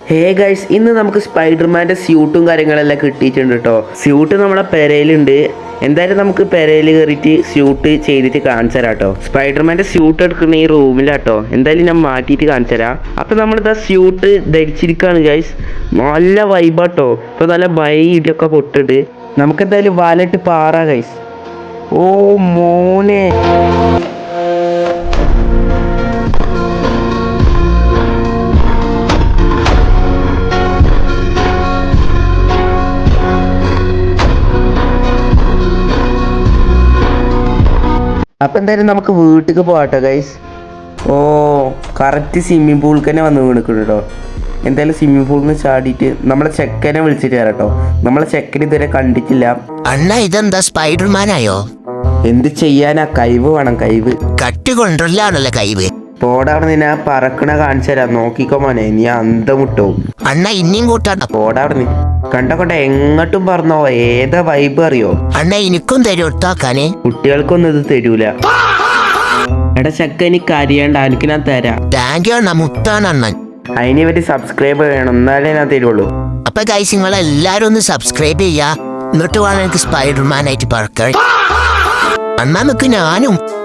Hey guys, ഇന്ന് നമുക്ക് സ്പൈഡർമാൻ്റെ സ്യൂട്ടും കാര്യങ്ങളെല്ലാം കിട്ടിയിട്ടുണ്ട് കേട്ടോ. സ്യൂട്ട് നമ്മുടെ പെരയിലുണ്ട്. എന്തായാലും നമുക്ക് പെരയിൽ കയറിയിട്ട് സ്യൂട്ട് ചെയ്തിട്ട് കാണിച്ചു തരാം കേട്ടോ. സ്പൈഡർമാൻ്റെ സ്യൂട്ട് എടുക്കുന്ന ഈ റൂമിലാട്ടോ. എന്തായാലും ഞാൻ മാറ്റിയിട്ട് കാണിച്ചു തരാം. അപ്പോൾ നമ്മളിതാ സ്യൂട്ട് ധരിച്ചിരിക്കുകയാണ് ഗൈസ്. നല്ല വൈബാട്ടോ. ഇപ്പോൾ നല്ല ഇടിയൊക്കെ പൊട്ടിട്ട് നമുക്കെന്തായാലും വാലിട്ട് പാറാ ഗൈസ്. ഓ മോനെ, അപ്പം എന്തായാലും നമുക്ക് വീട്ടിലേക്ക് പോകട്ടോ ഗൈസ്. ഓ കറക്റ്റ് സ്വിമ്മിങ് പൂളിൽ തന്നെ വന്ന് വീണിക്കണം കേട്ടോ. എന്തായാലും സ്വിമ്മിങ് പൂളിൽ നിന്ന് ചാടിയിട്ട് നമ്മളെ ചെക്കനെ വിളിച്ചിട്ട് തരാം കേട്ടോ. നമ്മളെ ചെക്കൻ ഇതുവരെ കണ്ടിട്ടില്ല. അണ്ണ ഇതെന്താ സ്പൈഡർമാനായോ? എന്ത് ചെയ്യാനാ, കഴിവ് വേണം, കഴിവ്. കട്ടി കൊണ്ടുള്ളാണല്ലോ കഴിവ്. പോടാവിടെ ഞാൻ പറക്കണ കാണിച്ചു തരാം. നോക്കിക്കോ മോനെ, നീ അന്തം വിട്ടോ. അണ്ണ ഇനിയും കൂട്ടാ. പോടാവിടെ കണ്ട എങ്ങോട്ടും പറഞ്ഞോ. ഏതാ വൈബ് അറിയോ? അണ്ണ എനിക്കും തരൂട്ടാക്കാന്. കുട്ടികൾക്കൊന്നും ഇത് തരൂല. എടാ ചെക്ക, എനിക്ക് അറിയണ്ട, എനിക്ക് ഞാൻ തരാം. താങ്ക് യു അണ്ണ, മുത്താണ് അണ്ണൻ. അതിനെ പറ്റി സബ്സ്ക്രൈബ് ചെയ്യണം, എന്നാലേ ഞാൻ തരുള്ളൂ. അപ്പൊ ഗൈസ്, നിങ്ങളെല്ലാരും ഒന്ന് സബ്സ്ക്രൈബ് ചെയ്യാ. എന്നിട്ട് വേണം എനിക്ക് സ്പൈഡർമാനായിട്ട് പറക്കാൻ. അണ്ണ നമുക്ക് ഞാനും